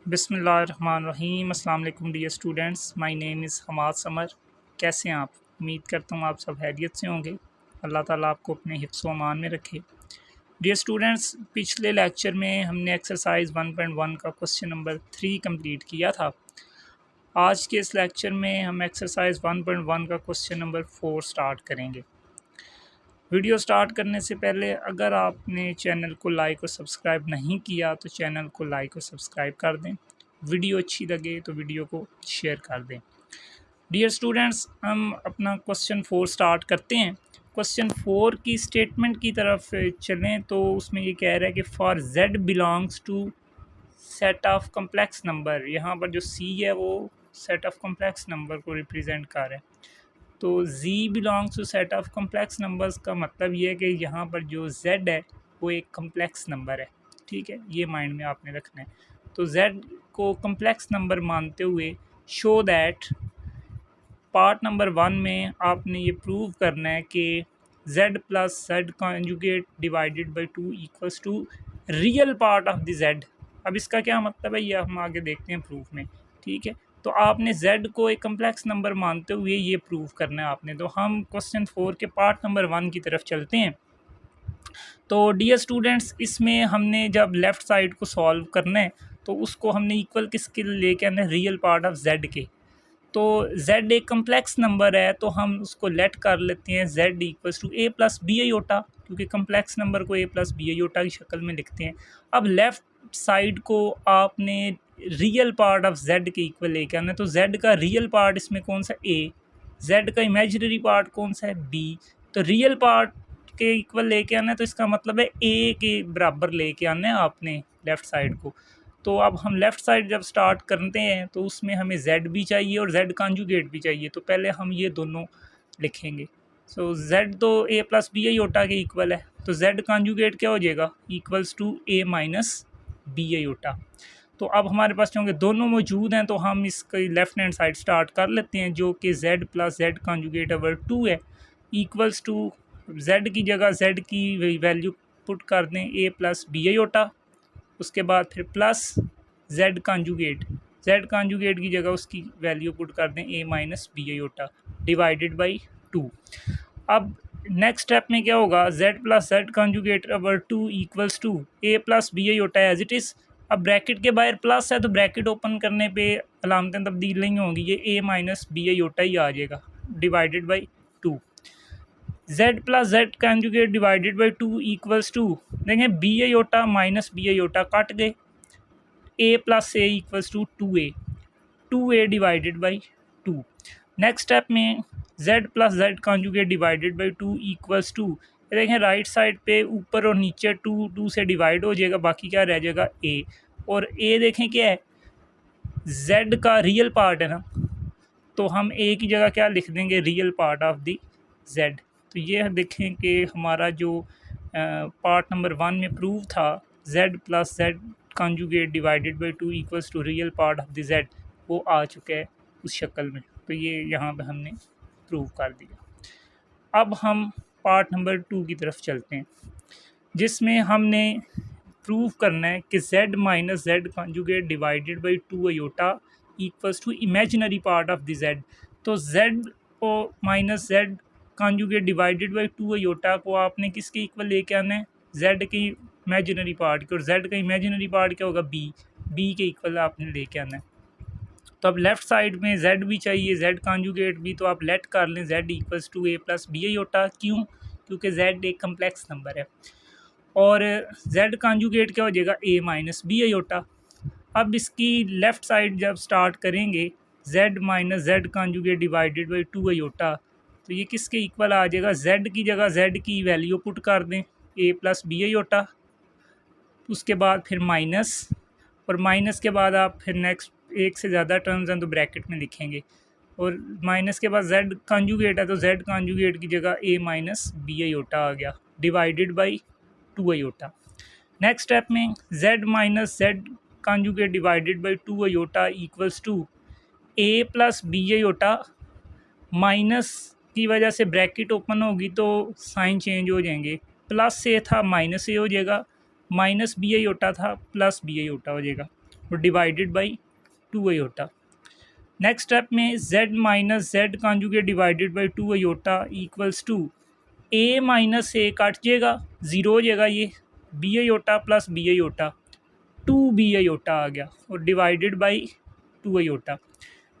बिस्मिल्लाहिर्रहमानिर्रहीम। अस्सलाम वालेकुम dear students, my name is Hamad Samar. कैसे हैं आप? उम्मीद करता हूँ आप सब खैरियत से होंगे। अल्लाह ताला आपको अपने हिफ्ज़ व अमान में रखे। डियर स्टूडेंट्स, पिछले लेक्चर में हमने एक्सरसाइज 1.1 का क्वेश्चन नंबर 3 कंप्लीट किया था। आज के इस लेक्चर में हम एक्सरसाइज 1.1 का क्वेश्चन नंबर 4 स्टार्ट करेंगे। वीडियो स्टार्ट करने से पहले अगर आपने चैनल को लाइक और सब्सक्राइब नहीं किया तो चैनल को लाइक और सब्सक्राइब कर दें। वीडियो अच्छी लगे तो वीडियो को शेयर कर दें। डियर स्टूडेंट्स, हम अपना क्वेश्चन 4 स्टार्ट करते हैं। क्वेश्चन 4 की स्टेटमेंट की तरफ चलें तो उसमें ये कह रहा है कि for z belongs to set of complex number. यहाँ पर जो c है वो सेट ऑफ कम्प्लेक्स नंबर को रिप्रेजेंट कर रहा है। तो z belongs to set of complex numbers का मतलब ये है कि यहाँ पर जो z है वो एक कम्प्लेक्स नंबर है। ठीक है, ये माइंड में आपने रखना है। तो z को कम्प्लेक्स नंबर मानते हुए शो दैट पार्ट नंबर 1 में आपने ये प्रूव करना है कि z plus z conjugate divided by 2 equals to real part of the z। अब इसका क्या मतलब है ये हम आगे देखते हैं प्रूफ में। ठीक है, तो आपने z को एक कम्प्लेक्स नंबर मानते हुए ये प्रूव करना है आपने। तो हम क्वेश्चन 4 के पार्ट नंबर 1 की तरफ चलते हैं। तो डियर स्टूडेंट्स, इसमें हमने जब लेफ़्ट साइड को सॉल्व करना है तो उसको हमने इक्वल किसके लेके आना है, रियल पार्ट ऑफ z के। तो z एक कम्प्लेक्स नंबर है तो हम उसको लेट कर लेते हैं z equals to a plus B iota, क्योंकि कम्प्लेक्स नंबर को a प्लस बी आयोटा की शक्ल में लिखते हैं। अब लेफ़्ट साइड को आपने रियल पार्ट ऑफ z के इक्वल लेके आना है। तो z का रियल पार्ट इसमें कौन सा a, z का इमेजिनरी पार्ट कौन सा है b। तो रियल पार्ट के इक्वल लेके आना है तो इसका मतलब है a के बराबर लेके आना है आपने लेफ़्ट साइड को। तो अब हम लेफ़्ट साइड जब स्टार्ट करते हैं तो उसमें हमें z भी चाहिए और z कॉन्जुगेट भी चाहिए। तो पहले हम ये दोनों लिखेंगे। सो z तो a प्लस बी आयोटा के इक्वल है, तो z कॉन्जुगेट क्या हो जाएगा, equals to a minus B iota. तो अब हमारे पास होंगे दोनों मौजूद हैं तो हम इसकी लेफ़्ट हैंड साइड स्टार्ट कर लेते हैं, जो कि z plus z conjugate over 2 है, इक्वल्स टू z की जगह z की वैल्यू पुट कर दें a प्लस बी आयोटा, उसके बाद फिर प्लस z कॉन्जुगेट की जगह उसकी वैल्यू पुट कर दें a minus B iota divided by 2। अब नेक्स्ट स्टेप में क्या होगा, z plus z conjugate over 2 equals to a plus B iota as it is. अब ब्रैकेट के बाहर प्लस है तो ब्रैकेट ओपन करने पे अलामतें तब्दील नहीं होंगी, ये a माइनस बी आयोटा ही आ जाएगा divided by 2। z plus z conjugate divided by 2 equals to, देखें B iota minus B iota cut गए, a plus a equals to 2a divided by 2। Next step में z plus z conjugate divided by 2 equals to, देखें right side पे ऊपर और नीचे 2 से divide हो जाएगा, बाकी क्या रह जाएगा a। और a देखें क्या है, z का रियल पार्ट है ना, तो हम a की जगह क्या लिख देंगे, real part of the z। तो ये देखें कि हमारा जो पार्ट नंबर 1 में प्रूव था z plus z conjugate divided by 2 equals to real part of the z, वो आ चुका है उस शक्ल में। तो ये यहाँ पे हमने प्रूव कर दिया। अब हम पार्ट नंबर 2 की तरफ चलते हैं, जिसमें हमने प्रूव करना है कि z minus z conjugate divided by 2 iota equals to imaginary part of the z। तो z को minus z conjugate divided by 2 iota को आपने किसके इक्वल लेके आना है, z की इमेजिनरी पार्ट के, और z का इमेजिनरी पार्ट क्या होगा b के इक्वल आपने लेके आना है। तो अब लेफ़्ट साइड में z भी चाहिए, z कॉन्जुगेट भी, तो आप लेट कर लें z equals to a plus B iota. क्यों, क्योंकि z एक कम्प्लेक्स नंबर है और z कॉन्जुगेट क्या हो जाएगा, a माइनस बी आयोटा। अब इसकी लेफ़्ट साइड जब स्टार्ट करेंगे z minus z conjugate divided by 2 iota, तो ये किसके इक्वल आ जाएगा, z की जगह z की वैल्यू पुट कर दें a प्लस बी आयोटा, उसके बाद फिर माइनस, और माइनस के बाद आप फिर नेक्स्ट एक से ज़्यादा टर्म्स हैं तो ब्रैकेट में लिखेंगे, और माइनस के बाद z कॉन्जुगेट है तो z कॉन्जुगेट की जगह a माइनस बी आयोटा आ गया divided by 2 iota. Next step में z minus z conjugate divided by 2 iota equals to a plus B iota, minus की वजह से ब्रैकेट ओपन होगी तो साइन चेंज हो जाएंगे, प्लस ए था माइनस ए हो जाएगा, माइनस बी आयोटा था प्लस बी आयोटा हो जाएगा। और divided by 2 iota. Next step में z minus Z conjugate divided by 2 iota equals to a minus A काट जाएगा, ज़ीरो हो जाएगा, ये b iota plus b iota 2b iota आ गया और divided by 2 iota.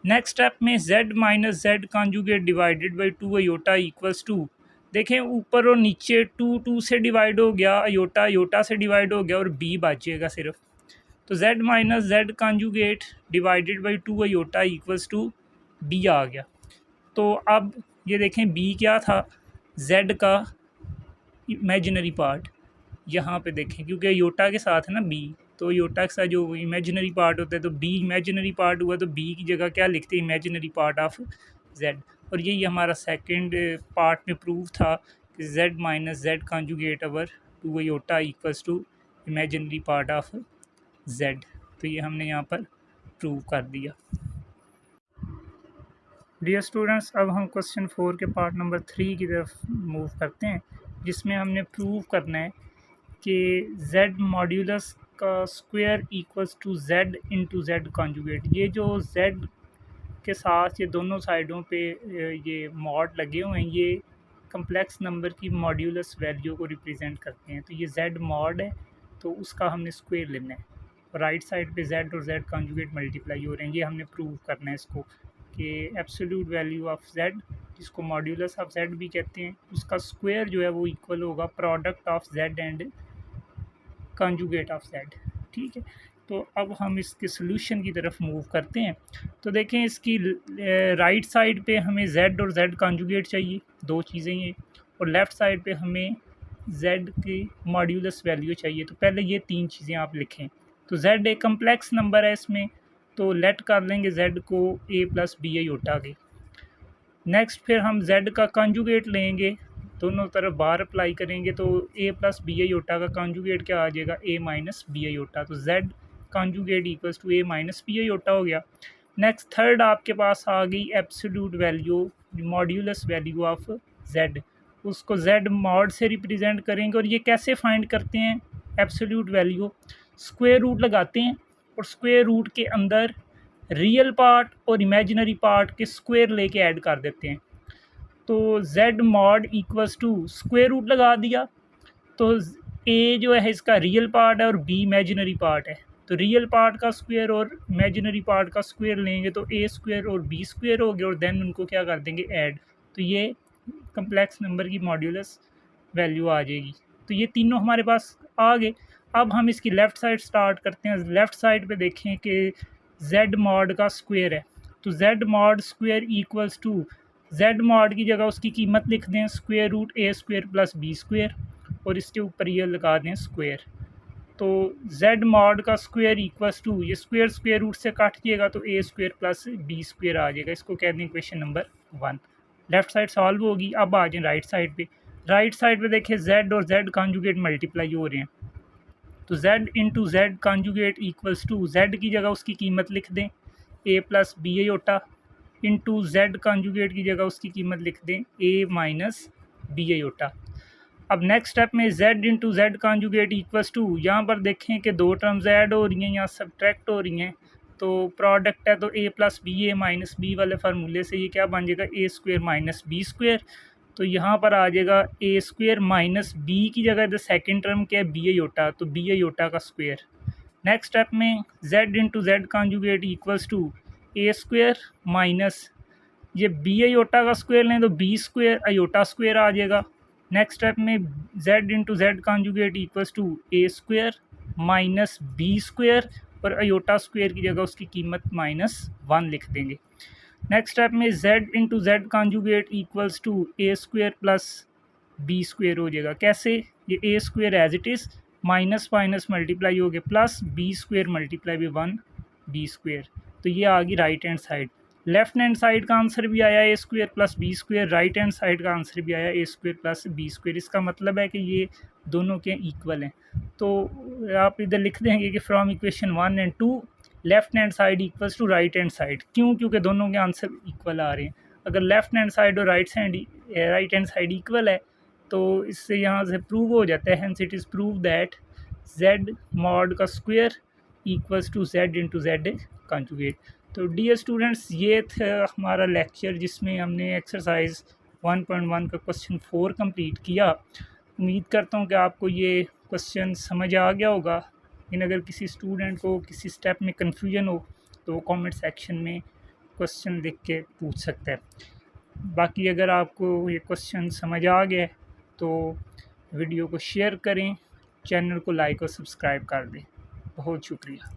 Next step में z minus Z conjugate divided by 2 iota equals to, देखें ऊपर और नीचे 2 से डिवाइड हो गया, आयोटा आयोटा से डिवाइड हो गया और b बचेगा सिर्फ। तो z minus Z conjugate divided by 2 iota equals to b आ गया। तो अब ये देखें b क्या था, z का इमेजिनरी पार्ट, यहाँ पे देखें क्योंकि आयोटा के साथ है ना b, तो आयोटा के साथ जो इमेजिनरी पार्ट होता है तो b इमेजिनरी पार्ट हुआ, तो b की जगह क्या लिखते हैं, इमेजिनरी पार्ट ऑफ z। और यही हमारा सेकंड पार्ट में प्रूव था कि z minus Z conjugate over 2 iota equals to imaginary part of z। तो ये हमने यहाँ पर प्रूव कर दिया। डियर स्टूडेंट्स, अब हम क्वेश्चन 4 के पार्ट नंबर 3 की तरफ मूव करते हैं, जिसमें हमने प्रूव करना है कि z मॉड्यूलस का square equals to z into z conjugate. ये जो z के साथ ये दोनों साइडों पे ये मॉड लगे हुए हैं, ये कम्प्लेक्स नंबर की मॉड्यूलस वैल्यू को रिप्रेजेंट करते हैं। तो ये z मॉड है, तो उसका हमने स्क्वायर लेना है। राइट साइड पे z और z कॉन्जुगेट मल्टीप्लाई हो रहे हैं, ये हमने प्रूव करना है इसको कि एब्सोल्यूट वैल्यू ऑफ z, जिसको मॉड्यूलस ऑफ z भी कहते हैं, उसका स्क्वायर जो है वो इक्वल होगा product of z and conjugate of z। ठीक है, तो अब हम इसके सोल्यूशन की तरफ मूव करते हैं। तो देखें इसकी राइट साइड पे हमें z और z कॉन्जुगेट चाहिए, दो चीज़ें ये, और लेफ़्ट साइड पे हमें z की मॉड्यूलस वैल्यू चाहिए। तो पहले ये तीन चीज़ें आप लिखें। तो z एक कम्प्लेक्स नंबर है इसमें, तो लेट कर लेंगे z को a प्लस बी आयोटा के। नेक्स्ट फिर हम z का कॉन्जुगेट लेंगे, दोनों तरफ बार अप्लाई करेंगे, तो a प्लस बी आयोटा का कॉन्जुगेट क्या आ जाएगा, a माइनस बी आयोटा। तो z conjugate equals to a minus B iota हो गया। नेक्स्ट थर्ड आपके पास आ गई absolute value, modulus value of z, उसको z मॉड से रिप्रेजेंट करेंगे। और ये कैसे फाइंड करते हैं एब्सोल्यूट वैल्यू, स्क्वायर रूट लगाते हैं और स्क्वायर रूट के अंदर रियल पार्ट और इमेजिनरी पार्ट के स्क्वायर लेके ऐड कर देते हैं। तो z mod equals to square root लगा दिया, तो a जो है इसका रियल पार्ट है और b इमेजिनरी पार्ट है, तो रियल पार्ट का स्क्वायर और इमेजिनरी पार्ट का स्क्वायर लेंगे तो a स्क्वायर और b स्क्वायर हो गया, और देन उनको क्या कर देंगे, ऐड। तो ये कम्प्लेक्स नंबर की मॉड्यूलस वैल्यू आ जाएगी। तो ये तीनों हमारे पास आ गए। अब हम इसकी लेफ़्ट साइड स्टार्ट करते हैं। लेफ़्ट साइड पे देखें कि z मॉड का स्क्वायर है, तो z mod square equals to z mod की जगह उसकी कीमत लिख दें square root a square plus b square, और इसके ऊपर ये लगा दें स्क्वायर। तो z मॉड का स्क्वायर इक्वल्स टू, ये स्क्वायर स्क्वायर रूट से काट जाएगा तो a square plus b square आ जाएगा। इसको कह दें question number 1। Left side solve होगी। अब आ जाए राइट साइड पे। राइट साइड पे देखें z और z कॉन्जुगेट मल्टीप्लाई हो रहे हैं, तो z into z conjugate equals to, z की जगह उसकी कीमत लिख दें a plus B iota, into z conjugate की जगह उसकी कीमत लिख दें a माइनस बी आयोटा। अब नेक्स्ट स्टेप में z into z conjugate equals to, यहाँ पर देखें कि दो टर्म्स ऐड हो रही हैं, यहाँ सब्ट्रैक्ट हो रही हैं, तो प्रोडक्ट है तो a plus b, a minus b वाले फार्मूले से ये क्या बन जाएगा, a square minus b square. तो यहाँ पर आ जाएगा a स्क्वायर माइनस b की जगह द सेकेंड टर्म क्या है, b आयोटा, तो b आयोटा का स्क्वायर। नेक्स्ट स्टेप में z into z conjugate equals to a square minus, ये b आयोटा का स्क्वायर लें तो b स्क्वायर आयोटा स्क्वायर आ जाएगा। नेक्स्ट स्टेप में z into z conjugate equals to a square minus b square, और iota square की जगह उसकी कीमत -1 लिख देंगे। नेक्स्ट स्टेप में z into z conjugate equals to a square plus b square हो जाएगा। कैसे, ये a square as it is minus minus multiply हो गया plus b square multiply by 1 b square. तो ये आ गई right hand side. Left hand side का आंसर भी आया a square plus b square, right hand side का आंसर भी आया a square plus b square. इसका मतलब है कि ये दोनों के इक्वल हैं। तो आप इधर लिख देंगे कि from equation 1 and 2 left hand side equals to right hand side. क्यों, क्योंकि दोनों के आंसर इक्वल आ रहे हैं। अगर लेफ्ट हैंड साइड और राइट हैंड साइड इक्वल है तो इससे यहाँ से प्रूव हो जाता है, hence it is prove that z mod का square equals to Z into Z conjugate. तो डियर स्टूडेंट्स, ये था हमारा लेक्चर जिसमें हमने एक्सरसाइज 1.1 का क्वेश्चन 4 कंप्लीट किया। उम्मीद करता हूँ कि आपको ये क्वेश्चन समझ आ गया होगा। लेकिन अगर किसी स्टूडेंट को किसी स्टेप में कन्फ्यूजन हो तो कमेंट सेक्शन में क्वेश्चन लिख के पूछ सकता है। बाकी अगर आपको ये क्वेश्चन समझ आ गया है तो वीडियो को शेयर करें, चैनल को लाइक और सब्सक्राइब कर दें। बहुत शुक्रिया।